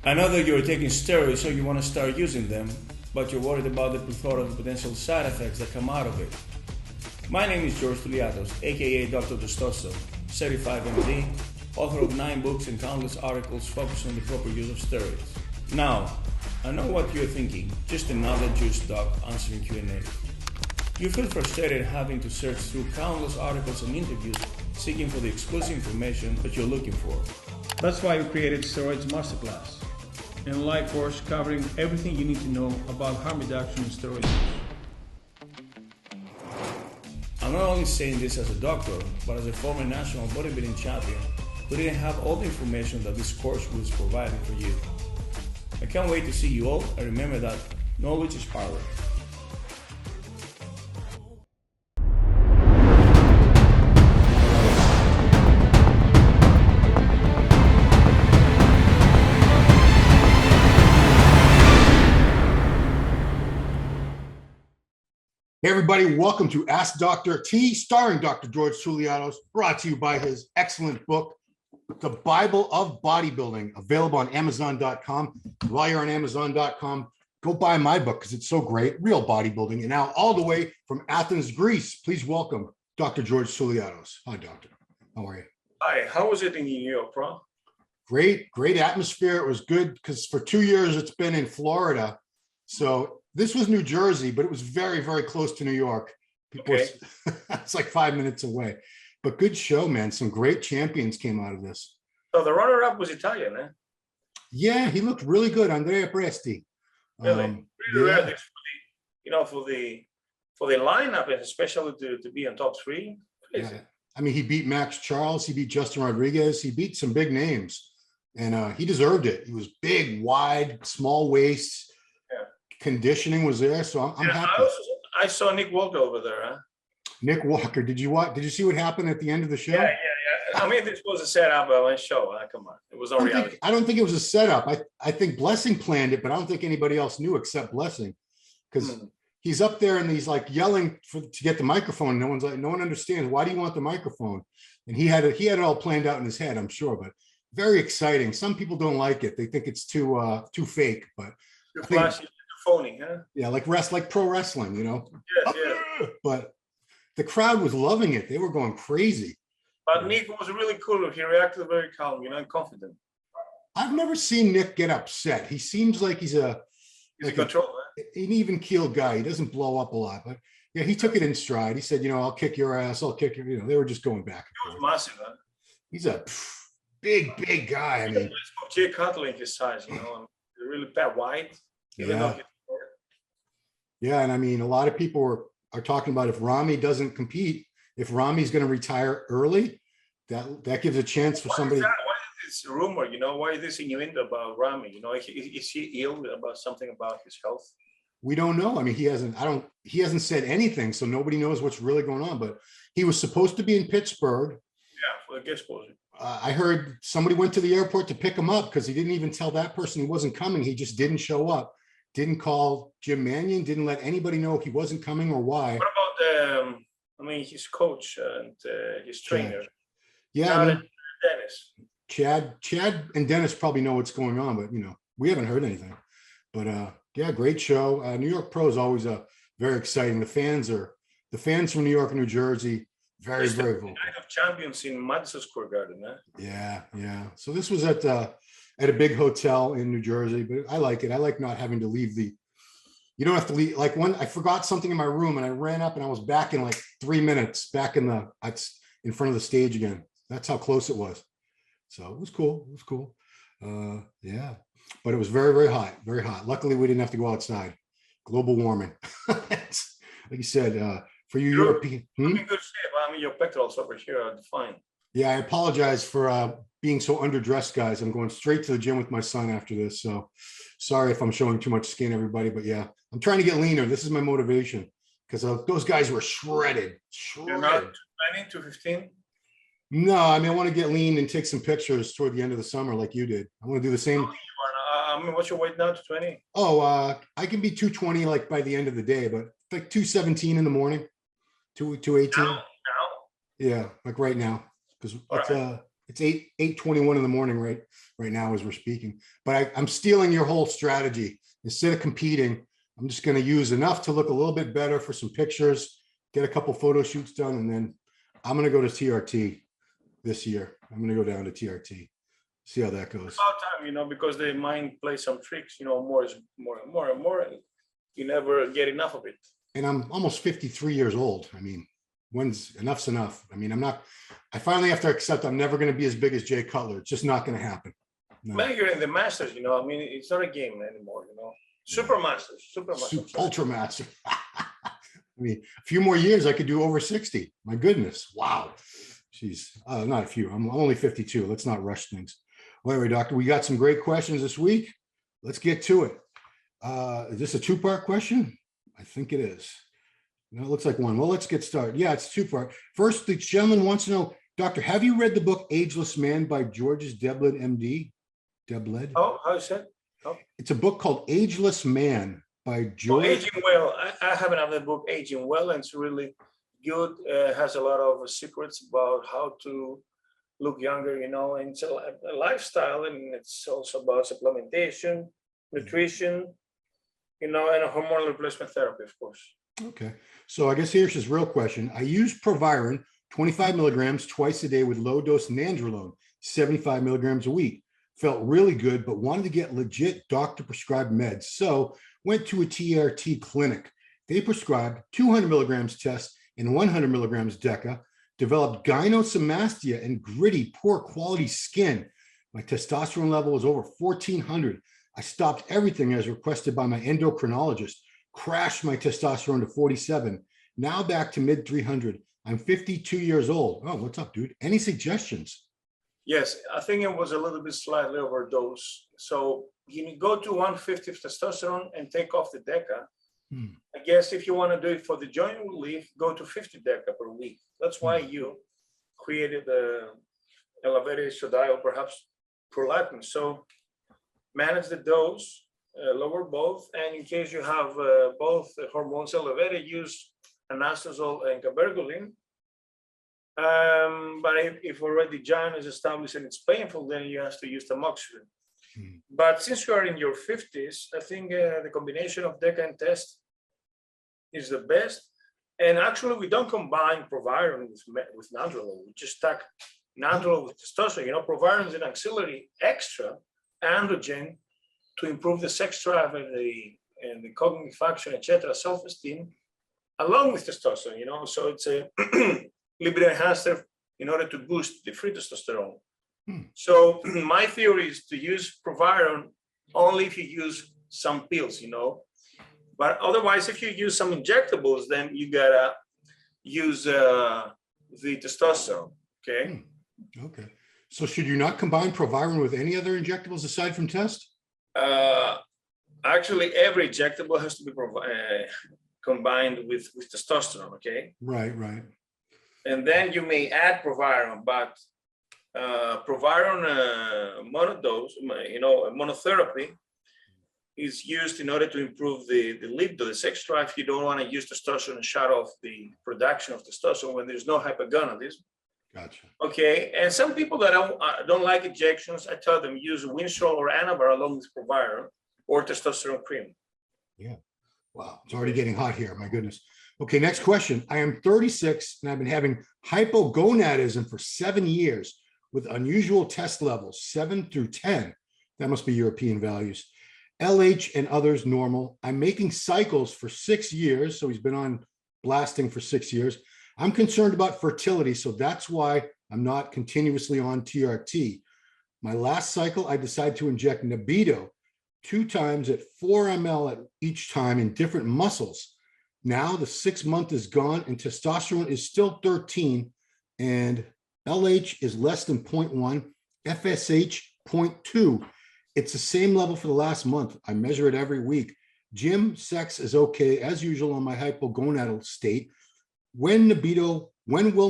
I know that you're taking steroids, so you want to start using them, but you're worried about the plethora of potential side effects that come out of it. My name is George Tuliatos, aka Dr. Testosterone, certified MD, author of 9 books and countless articles focused on the proper use of steroids. Now, I know what you're thinking, just another juice doc answering Q&A. You feel frustrated having to search through countless articles and interviews seeking for the exclusive information that you're looking for. That's why we created Steroids Masterclass, an online course covering everything you need to know about harm reduction and steroid use. I'm not only saying this as a doctor, but as a former national bodybuilding champion who didn't have all the information that this course was providing for you. I can't wait to see you all, and remember that knowledge is power. Hey everybody, welcome to Ask Dr. T, starring Dr. George Tuliatos, brought to you by his excellent book, The Bible of Bodybuilding, available on Amazon.com. While you're on Amazon.com, go buy my book because it's so great, Real Bodybuilding. And now all the way from Athens, Greece, please welcome Dr. George Tuliatos. Hi, doctor. How are you? Hi, how was it in New York, bro? Great atmosphere. It was good because for 2 years it's been in Florida. So this was New Jersey, but it was very, very close to New York. Okay. It's like 5 minutes away. But good show, man. Some great champions came out of this. So the runner-up was Italian, eh? Yeah, he looked really good, Andrea Presti. Really? Really rare this for the lineup, and especially to be on top 3. Crazy. Yeah. I mean, he beat Max Charles, he beat Justin Rodriguez, he beat some big names, and he deserved it. He was big, wide, small waist. Conditioning was there, so I'm happy. I saw Nick Walker over there, huh? Nick Walker, did you see what happened at the end of the show? Yeah. I mean, this was a setup of a show. Come on, it was on reality. I don't think it was a setup. I think Blessing planned it, but I don't think anybody else knew except Blessing, because he's up there and he's like yelling to get the microphone. No one understands, why do you want the microphone? And he had it all planned out in his head, I'm sure, but very exciting. Some people don't like it; they think it's too fake, but too flashy. Phony, huh? Yeah, like pro wrestling, you know. Yes. But the crowd was loving it; they were going crazy. But Nick was really cool. He reacted very calm, and confident. I've never seen Nick get upset. He seems like he's a control, an even keeled guy. He doesn't blow up a lot, but yeah, he took it in stride. He said, "I'll kick your ass. I'll kick your." They were just going back. He was massive, huh? He's a big guy. I mean, Jay Cutler in his size, really bad wide. Yeah, and I mean, a lot of people are talking about if Ramy doesn't compete, if Ramy's going to retire early, that gives a chance for somebody. Why is this rumor? Why is this innuendo about Ramy? Is he ill about something about his health? We don't know. I mean, he hasn't said anything, so nobody knows what's really going on. But he was supposed to be in Pittsburgh. Yeah, for the guest posing. I heard somebody went to the airport to pick him up because he didn't even tell that person he wasn't coming. He just didn't show up. Didn't call Jim Mannion, didn't let anybody know he wasn't coming or why. What about his coach and his trainer? Yeah, Dennis. Chad and Dennis probably know what's going on, but we haven't heard anything. But yeah, great show. New York Pro is always very exciting. The fans from New York and New Jersey, very vocal. Night of Champions in Madison Square Garden, huh? Yeah. So this was at a big hotel in New Jersey, but I like it. I like not having to leave you don't have to leave. Like I forgot something in my room and I ran up and I was back in like 3 minutes, back in front of the stage again. That's how close it was. So it was cool. Yeah, but it was very, very hot, very hot. Luckily we didn't have to go outside. Global warming. Like you said, for you European. I'm in good shape. Your pectorals over here are fine. Yeah, I apologize for being so underdressed, guys. I'm going straight to the gym with my son after this. So sorry if I'm showing too much skin, everybody. But yeah, I'm trying to get leaner. This is my motivation because those guys were shredded. You're not 20 to 15? No, I mean, I want to get lean and take some pictures toward the end of the summer like you did. I want to do the same. What's your weight now, 220? Oh, I can be 220 like by the end of the day, but like 217 in the morning, 218. Now? Yeah, like right now. Because It's 8:21 in the morning right now as we're speaking. But I'm stealing your whole strategy. Instead of competing, I'm just going to use enough to look a little bit better for some pictures, get a couple photo shoots done, and then I'm going to go to TRT this year. I'm going to go down to TRT, see how that goes. It's about time, because the mind plays some tricks, more is more and more and more, and you never get enough of it. And I'm almost 53 years old. I mean, when's enough's enough? I mean, I finally have to accept I'm never going to be as big as Jay Cutler. It's just not going to happen. No. Man, you're in the Masters, it's not a game anymore, Super Masters. Ultra Master. I mean, a few more years, I could do over 60. My goodness. Wow. Jeez. Not a few. I'm only 52. Let's not rush things. Well, anyway, doctor, we got some great questions this week. Let's get to it. Is this a two-part question? I think it is. No, it looks like one. Well, let's get started. Yeah, it's two-part. First, the gentleman wants to know, doctor, have you read the book Ageless Man by Georges Debled, MD? Debled? Oh, how's that? Oh. It's a book called Ageless Man by George. Aging Well. I have another book, Aging Well, and it's really good. Has a lot of secrets about how to look younger, and it's a lifestyle, and it's also about supplementation, nutrition, and a hormonal replacement therapy, of course. Okay. So I guess here's his real question. I use Proviron 25 milligrams twice a day with low dose nandrolone, 75 milligrams a week. Felt really good, but wanted to get legit doctor prescribed meds. So went to a TRT clinic. They prescribed 200 milligrams test and 100 milligrams DECA, developed gynecomastia and gritty, poor quality skin. My testosterone level was over 1400. I stopped everything as requested by my endocrinologist, crashed my testosterone to 47, now back to mid 300. I'm 52 years old. Oh, what's up, dude? Any suggestions? Yes, I think it was a little bit slightly overdose. So you go to 150 of testosterone and take off the DECA. I guess if you want to do it for the joint relief, go to 50 DECA per week. That's why you created the elevated estradiol, perhaps prolactin. So manage the dose, lower both, and in case you have both hormones elevated, use anastrozole and cabergoline. But if already gyne is established and it's painful, then you have to use tamoxifen. But since you are in your 50s, I think the combination of DECA and test is the best. And actually, we don't combine Proviron with nandrolone. We just stack nandrolone with testosterone. Proviron is an auxiliary extra androgen to improve the sex drive and the cognitive function, etc., self-esteem, along with testosterone. So it's a libido enhancer in order to boost the free testosterone. So my theory is to use Proviron only if you use some pills, But otherwise, if you use some injectables, then you gotta use the testosterone. Okay. Okay. So should you not combine Proviron with any other injectables aside from test? Actually, every injectable has to be combined with testosterone. Okay. Right. And then you may add Proviron, but Proviron monodose, monotherapy is used in order to improve the libido, the sex drive. You don't want to use testosterone and shut off the production of testosterone when there's no hypergonadism. Gotcha. Okay, and some people that don't like injections, I tell them use Winstrol or Anavar along with Proviron or testosterone cream. Yeah. Wow, it's already getting hot here. My goodness. Okay, next question. I am 36 and I've been having hypogonadism for 7 years with unusual test levels, 7 through 10. That must be European values. LH and others normal. I'm making cycles for 6 years. So he's been on blasting for 6 years. I'm concerned about fertility. So that's why I'm not continuously on TRT. My last cycle, I decided to inject Nubido 2 times at 4 ml at each time in different muscles. Now the 6 month is gone and testosterone is still 13 and LH is less than 0.1, FSH 0.2. It's the same level for the last month. I measure it every week. Gym, sex is okay as usual on my hypogonadal state. When will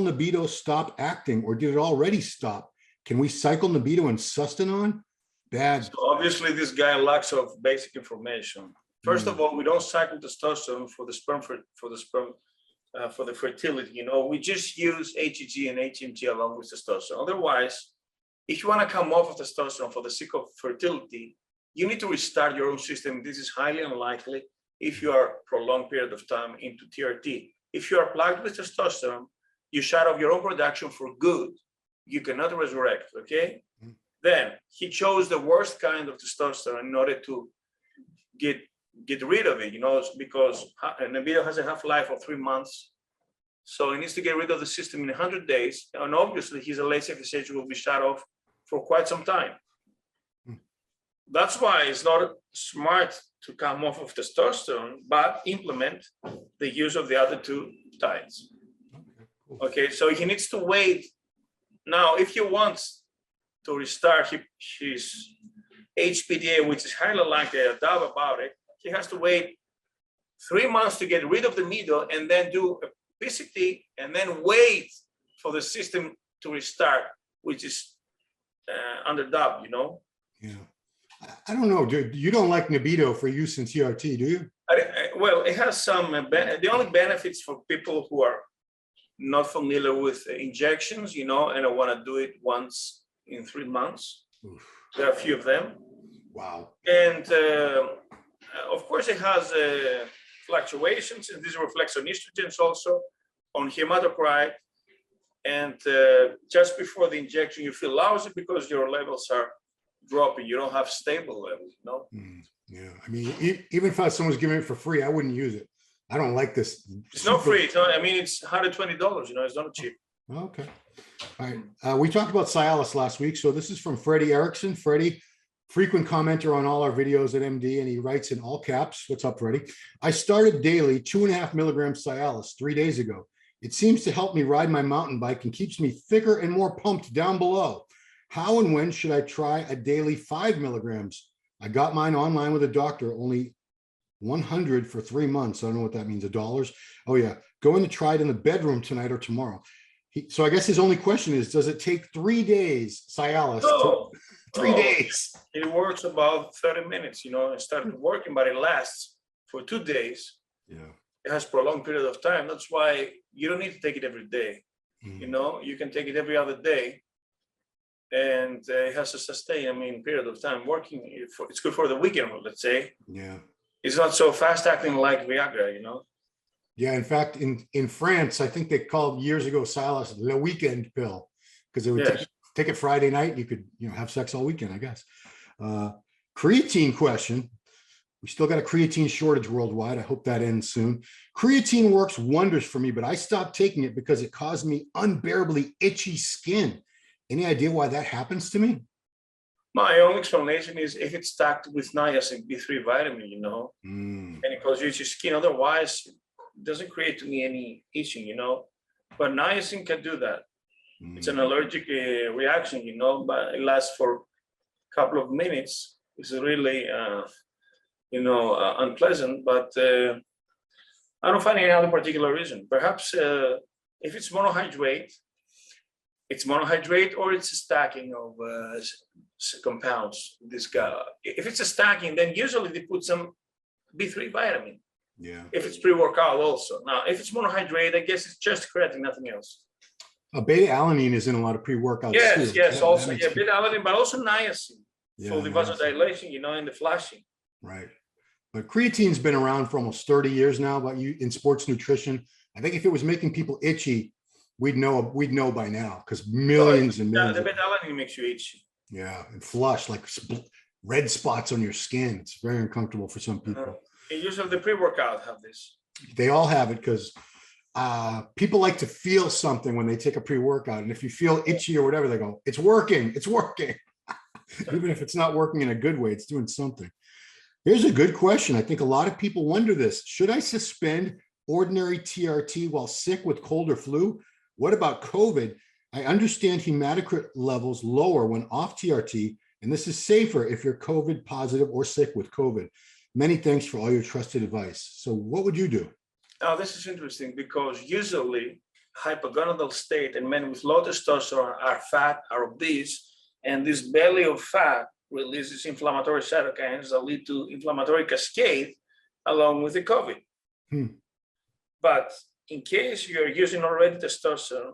Nubido stop acting or did it already stop? Can we cycle Nubido and Sustanon? Bad. So obviously this guy lacks of basic information. First of all, we don't cycle testosterone for the fertility. We just use HCG and HMG along with testosterone. Otherwise, if you want to come off of testosterone for the sake of fertility, you need to restart your own system. This is highly unlikely if you are for a long period of time into TRT. If you are plagued with testosterone, you shut off your own production for good. You cannot resurrect, okay? Then he chose the worst kind of testosterone in order to get rid of it, you know, because Nubido has a half-life of 3 months. So he needs to get rid of the system in 100 days. And obviously his LH FSH will be shut off for quite some time. That's why it's not smart to come off of testosterone, but implement the use of the other two types. Okay, so he needs to wait. Now, if he wants to restart his HPDA, which is highly likely, I doubt about it, he has to wait 3 months to get rid of the middle and then do a PCT and then wait for the system to restart, which is underdubbed, you know? Yeah. I don't know, dude. You don't like Nubido for use in TRT, do you? Well, it has some, the only benefits for people who are not familiar with injections, you know, and I want to do it once in 3 months. Oof. There are a few of them. Wow. And of course, it has fluctuations, and this reflects on estrogens also, on hematocrit. And just before the injection, you feel lousy because your levels are dropping. You don't have stable levels, you know? Yeah, I mean, even if someone's giving it for free, I wouldn't use it. I don't like this. It's not free. It's not, I mean, it's $120, you know, it's not cheap. Okay. All right. We talked about Cialis last week. So this is from Freddie Erickson. Freddie, frequent commenter on all our videos at MD, and he writes in all caps. What's up, Freddie? I started daily 2.5 milligrams Cialis 3 days ago. It seems to help me ride my mountain bike and keeps me thicker and more pumped down below. How and when should I try a daily 5 milligrams? I got mine online with a doctor, only 100 for 3 months. I don't know what that means, $. Oh yeah, going to try it in the bedroom tonight or tomorrow. So I guess his only question is, does it take 3 days, Cialis? No. 3 days. It works about 30 minutes, you know, it started working, but it lasts for 2 days. Yeah. It has prolonged period of time. That's why you don't need to take it every day. You know, you can take it every other day. And it has a sustained, I mean, period of time working. It's good for the weekend, let's say. Yeah. It's not so fast acting like Viagra, you know? Yeah. In fact, in France, I think they called years ago Cialis the weekend pill, because they would take it Friday night and you could, you know, have sex all weekend, I guess. Creatine question. We still got a creatine shortage worldwide. I hope that ends soon. Creatine works wonders for me, but I stopped taking it because it caused me unbearably itchy skin. Any idea why that happens to me? My only explanation is if it's stacked with niacin, B3 vitamin, you know, and it causes itchy skin. Otherwise, it doesn't create to me any itching, you know. But niacin can do that. It's an allergic reaction, you know, but it lasts for a couple of minutes. It's really, you know, unpleasant, but I don't find any other particular reason. Perhaps if it's monohydrate, or it's a stacking of compounds. This guy, if it's a stacking, then usually they put some B3 vitamin. Yeah. If it's pre-workout also. Now, if it's monohydrate, I guess it's just creatine, nothing else. Beta-alanine is in a lot of pre-workouts. Yes, too. Yes, also, yeah, beta-alanine, but also niacin for the vasodilation, you know, and the flashing. Right. But creatine's been around for almost 30 years now, but in sports nutrition, I think if it was making people itchy, we'd know by now, because millions and millions. The beta-alanine makes you itchy. Yeah, and flush, like red spots on your skin. It's very uncomfortable for some people. And usually the pre-workout have this. They all have it because people like to feel something when they take a pre-workout. And if you feel itchy or whatever, they go, it's working, it's working. Even if it's not working in a good way, it's doing something. Here's a good question. I think a lot of people wonder this. Should I suspend ordinary TRT while sick with cold or flu? What about COVID? I understand hematocrit levels lower when off TRT, and this is safer if you're COVID positive or sick with COVID. Many thanks for all your trusted advice. So what would you do? Now, this is interesting because usually hypogonadal state and men with low testosterone are fat, are obese, and this belly of fat releases inflammatory cytokines that lead to inflammatory cascade along with the COVID. But in case you're using already testosterone,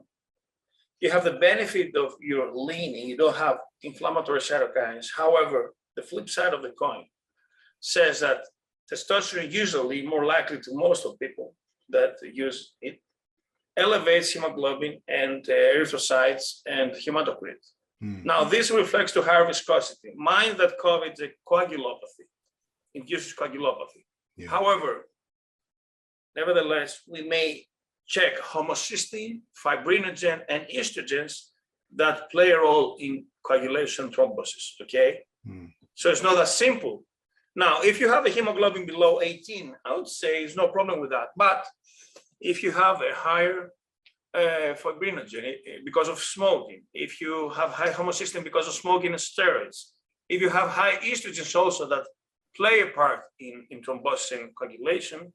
you have the benefit of your leaning. You don't have inflammatory cytokines. However, the flip side of the coin says that testosterone, usually more likely to most of people that use it, elevates hemoglobin and erythrocytes and hematocrit. Now, this reflects to higher viscosity. Mind that COVID is a coagulopathy, induces coagulopathy. Yeah. However, nevertheless, we may check homocysteine, fibrinogen, and estrogens that play a role in coagulation thrombosis, okay? So it's not that simple. Now, if you have a hemoglobin below 18, I would say there's no problem with that. But if you have a higher fibrinogen because of smoking, if you have high homocysteine because of smoking and steroids, if you have high estrogens also that play a part in thrombosis and coagulation,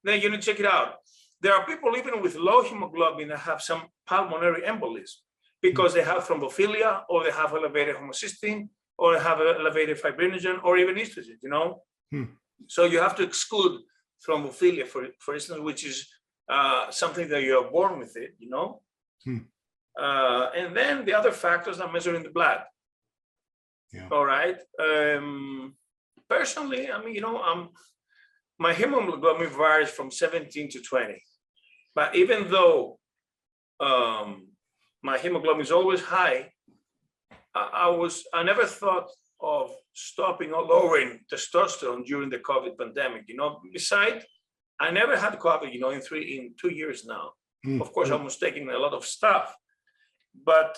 then you need to check it out. There are people even with low hemoglobin that have some pulmonary embolism because they have thrombophilia, or they have elevated homocysteine, or they have elevated fibrinogen, or even estrogen, you know? So you have to exclude thrombophilia, for instance, which is something that you're born with it, you know? And then the other factors are measured in the blood. Yeah. All right. Personally, I mean, you know, my hemoglobin varies from 17 to 20. But even though my hemoglobin is always high, I never thought of stopping or lowering testosterone during the COVID pandemic. You know, besides, I never had COVID, you know, in 2 years now. Of course, I was taking a lot of stuff, but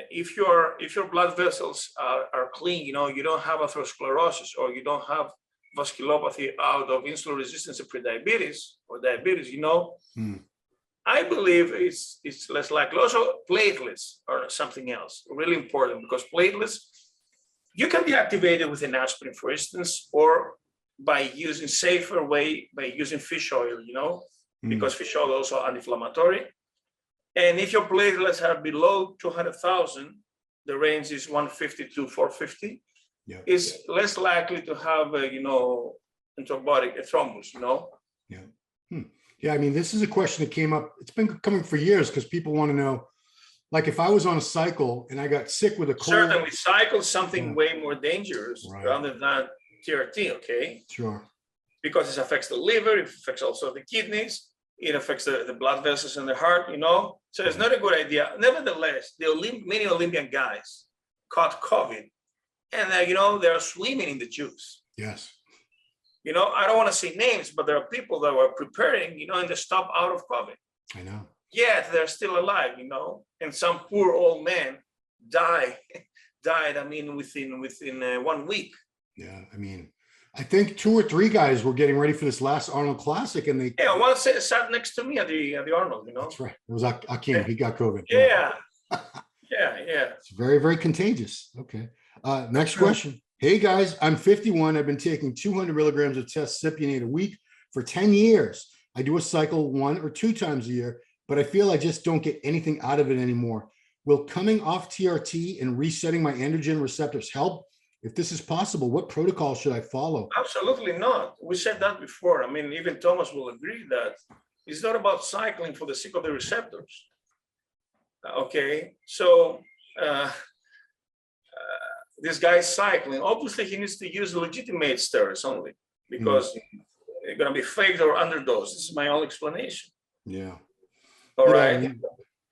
if your blood vessels are clean, you know, you don't have atherosclerosis, or you don't have vasculopathy out of insulin resistance and prediabetes or diabetes, you know, I believe it's less likely. Also, platelets are something else really important, because platelets, you can deactivate it with an aspirin, for instance, or by using safer way, by using fish oil, you know, because fish oil is also anti-inflammatory. And if your platelets are below 200,000, the range is 150 to 450, is less likely to have, you know, thrombotic thrombus, you know? Yeah, I mean, this is a question that came up. It's been coming for years because people want to know, like, if I was on a cycle and I got sick with a cold. Certainly, cycle is something way more dangerous rather than TRT, okay? Sure. Because it affects the liver, it affects also the kidneys, it affects the blood vessels in the heart, you know? So it's not a good idea. Nevertheless, many Olympian guys caught COVID, and you know, they're swimming in the juice. Yes. You know, I don't want to say names, but there are people that were preparing, you know, and they stop out of COVID. I know. Yet they're still alive, you know, and some poor old man died, I mean, within 1 week. Yeah, I mean, I think 2 or 3 guys were getting ready for this last Arnold Classic, and they. Yeah, one sat next to me at the Arnold, you know. That's right. It was Akeem. He got COVID. Yeah. It's very, very contagious. Okay. Next question. Hey guys, I'm 51. I've been taking 200 milligrams of Testosterone a week for 10 years. I do a cycle 1 or 2 times a year, but I feel I just don't get anything out of it anymore. Will coming off TRT and resetting my androgen receptors help? If this is possible, what protocol should I follow? Absolutely not. We said that before. I mean, even Thomas will agree that it's not about cycling for the sake of the receptors. Okay, so this guy is cycling. Obviously, he needs to use legitimate steroids only, because they're going to be faked or underdosed. This is my only explanation. Yeah. All right.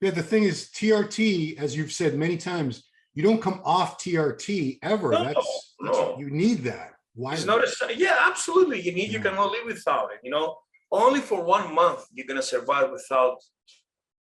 Yeah, the thing is, TRT, as you've said many times, you don't come off TRT ever. No. You need that. Why? It's not absolutely. You cannot live without it. You know, only for 1 month you're going to survive without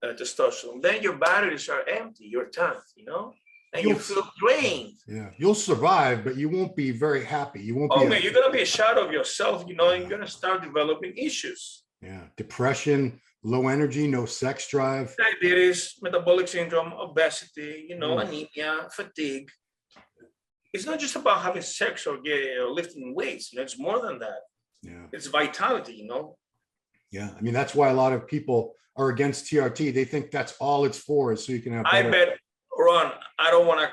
testosterone. Then your batteries are empty. You're tanked. You know. And you feel drained. Yeah, you'll survive, but you won't be very happy. You won't be. Man, you're gonna be a shadow of yourself, you know, and you're gonna start developing issues. Yeah, depression, low energy, no sex drive, diabetes, metabolic syndrome, obesity, you know, anemia, fatigue. It's not just about having sex or lifting weights. You know, it's more than that. Yeah, it's vitality. You know. Yeah, I mean that's why a lot of people are against TRT. They think that's all it's for, is so you can have. I bet. Ron, I don't want to,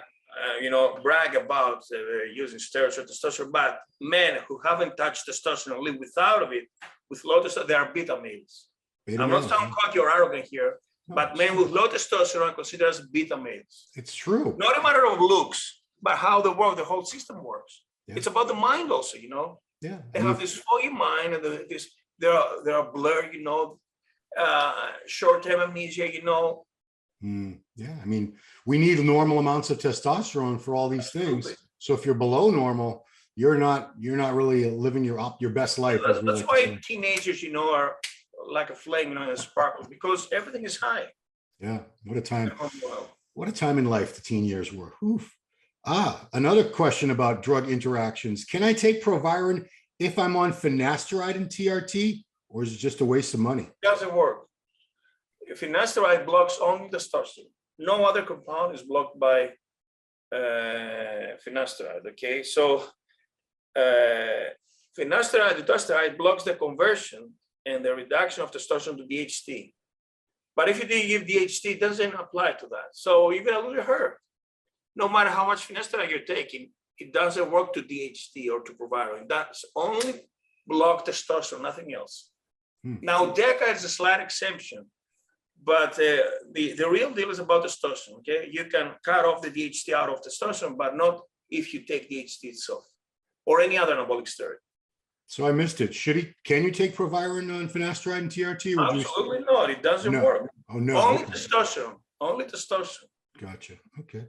you know, brag about using steroids or testosterone, but men who haven't touched testosterone, live without of it, with low testosterone, they are beta males. I'm not sounding cocky or arrogant here. But men with low testosterone are considered as beta males. It's true. Not a matter of looks, but how the whole system works. Yeah. It's about the mind also, Yeah. They have this foggy mind, and they are blurred, short-term amnesia, Yeah, I mean, we need normal amounts of testosterone for all these things. Absolutely. So if you're below normal, you're not really living your best life. That's why teenagers, are like a flame, and a sparkle, because everything is high. Yeah, what a time! What a time in life the teen years were. Oof. Another question about drug interactions. Can I take Proviron if I'm on finasteride and TRT, or is it just a waste of money? It doesn't work. Finasteride blocks only testosterone. No other compound is blocked by finasteride. Okay, so finasteride, dutasteride blocks the conversion and the reduction of testosterone to DHT. But if you do give DHT, it doesn't apply to that. So you're gonna lose your hair. No matter how much finasteride you're taking, it doesn't work to DHT or to Proviron. That's only block testosterone, nothing else. Now, DECA is a slight exemption, but the real deal is about testosterone. Okay, you can cut off the DHT out of testosterone, but not if you take DHT itself or any other anabolic steroid. So I missed it. Can you take Proviron on finasteride and TRT? Or absolutely not. It doesn't work. Oh no. Only testosterone. Only testosterone. Gotcha. Okay.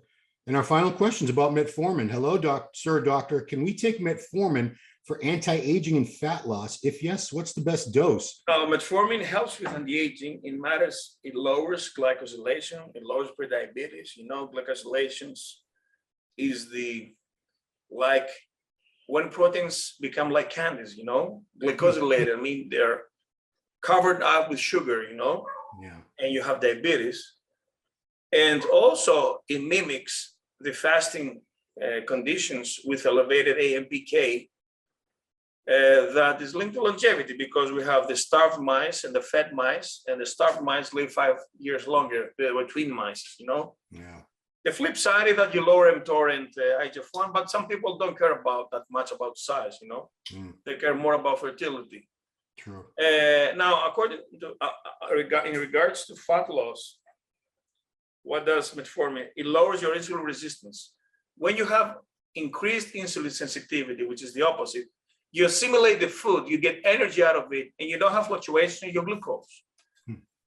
And our final question is about metformin. Hello, doctor. Can we take metformin for anti-aging and fat loss? If yes, what's the best dose? Metformin helps with anti-aging. It lowers glycosylation. It lowers prediabetes. Glycosylations is like when proteins become like candies, glycosylated. I mean, they're covered up with sugar, Yeah. And you have diabetes. And also it mimics the fasting conditions with elevated AMPK that is linked to longevity, because we have the starved mice and the fed mice, and the starved mice live 5 years longer between mice, Yeah. The flip side is that you lower mTOR and IGF-1, but some people don't care about that much about size, They care more about fertility. True. Now, according to in regards to fat loss, what does metformin? It lowers your insulin resistance. When you have increased insulin sensitivity, which is the opposite, you assimilate the food, you get energy out of it, and you don't have fluctuation in your glucose.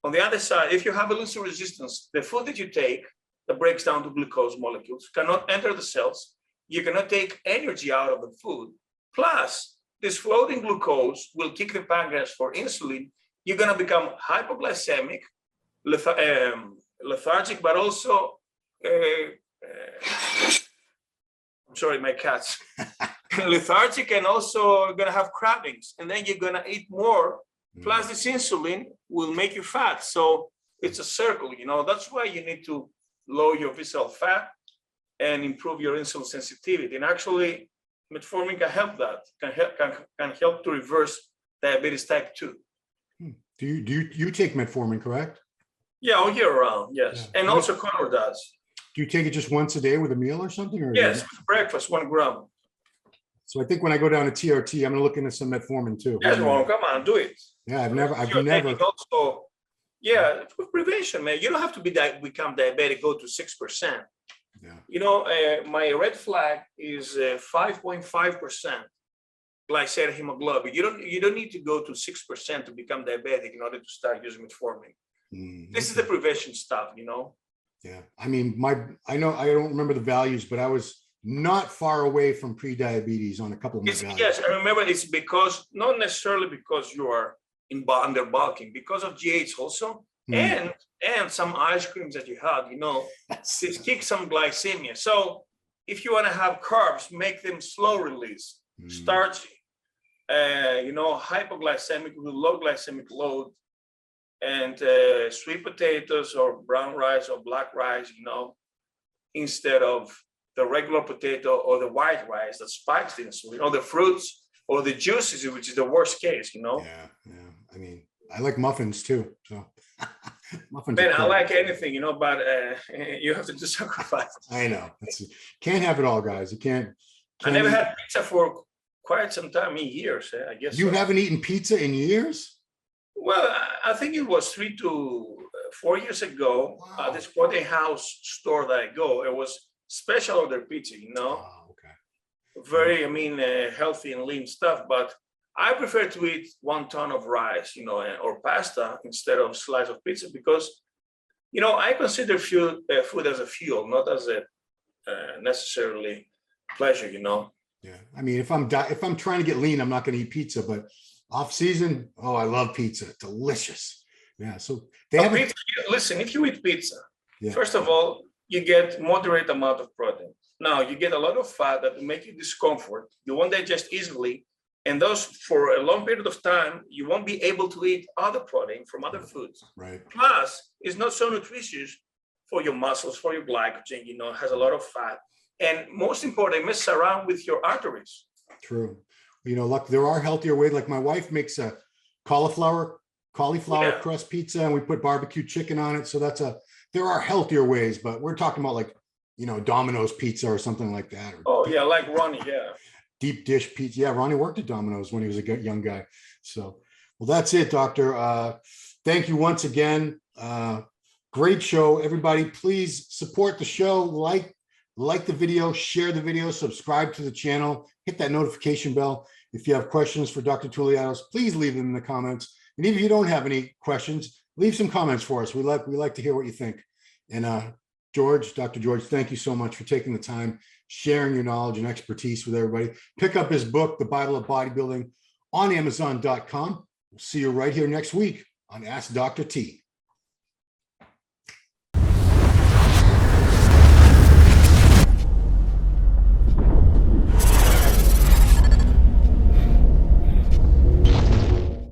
On the other side, if you have insulin resistance, the food that you take that breaks down to glucose molecules cannot enter the cells. You cannot take energy out of the food. Plus, this floating glucose will kick the pancreas for insulin. You're going to become hypoglycemic, lethargic, but also, I'm sorry, my cats, lethargic, and also going to have cravings. And then you're going to eat more. Plus, this insulin will make you fat. So it's a circle, That's why you need to lower your visceral fat and improve your insulin sensitivity. And actually, metformin can help that, can help to reverse diabetes type 2. Do you take metformin, correct? Yeah, all year round, yes. Yeah. And also Connor does. Do you take it just once a day with a meal or something? Or yes, with breakfast, 1 gram. So I think when I go down to TRT, I'm gonna look into some metformin too. Yes, well, come on, do it. Yeah, I've never. Also, yeah, with prevention, man. You don't have to become diabetic, go to 6%. Yeah. My red flag is 5.5% glycated hemoglobin. You don't need to go to 6% to become diabetic in order to start using metformin. This is the prevention stuff, Yeah, I mean, I don't remember the values, but I was not far away from pre-diabetes on a couple of my values. Yes, I remember. It's because not necessarily because you are under bulking, because of GH also, and some ice creams that you had, this kicks some glycemia. So if you want to have carbs, make them slow release, starchy, hypoglycemic with low glycemic load, and sweet potatoes or brown rice or black rice, instead of the regular potato or the white rice that spikes the insulin, the fruits or the juices, which is the worst case, Yeah. I mean, I like muffins too. So muffins. Man, I like anything, but you have to do sacrifice. I know. Can't have it all, guys. You can't. I never had pizza for quite some time, in years. I guess you haven't eaten pizza in years. Well, I think it was 3 to 4 years ago, Wow. this protein house store that I go, it was special order pizza, Oh, okay. very, healthy and lean stuff. But I prefer to eat 1 ton of rice, or pasta instead of slice of pizza because, I consider food as a fuel, not as a necessarily pleasure, Yeah. I mean, if I'm trying to get lean, I'm not going to eat pizza, but off season, oh, I love pizza. Delicious. Yeah. So they have pizza, listen, if you eat pizza, yeah. first of all, you get moderate amount of protein. Now you get a lot of fat that will make you discomfort. You won't digest easily. And those, for a long period of time, you won't be able to eat other protein from other foods. Right. Plus, it's not so nutritious for your muscles, for your glycogen, has a lot of fat. And most important, mess around with your arteries. True. Look, there are healthier ways. Like my wife makes a cauliflower crust pizza and we put barbecue chicken on it. So there are healthier ways, but we're talking about like, Domino's pizza or something like that. Yeah, like Ronnie, yeah. Deep dish pizza. Yeah, Ronnie worked at Domino's when he was a young guy. So, well, that's it, Doctor. Thank you once again. Great show. Everybody, please support the show. Like the video, share the video, subscribe to the channel, hit that notification bell. If you have questions for Dr. Touliatos, please leave them in the comments. And even if you don't have any questions, leave some comments for us. We like to hear what you think. And Dr. George, thank you so much for taking the time, sharing your knowledge and expertise with everybody. Pick up his book, The Bible of Bodybuilding, on Amazon.com. We'll see you right here next week on Ask Dr. T.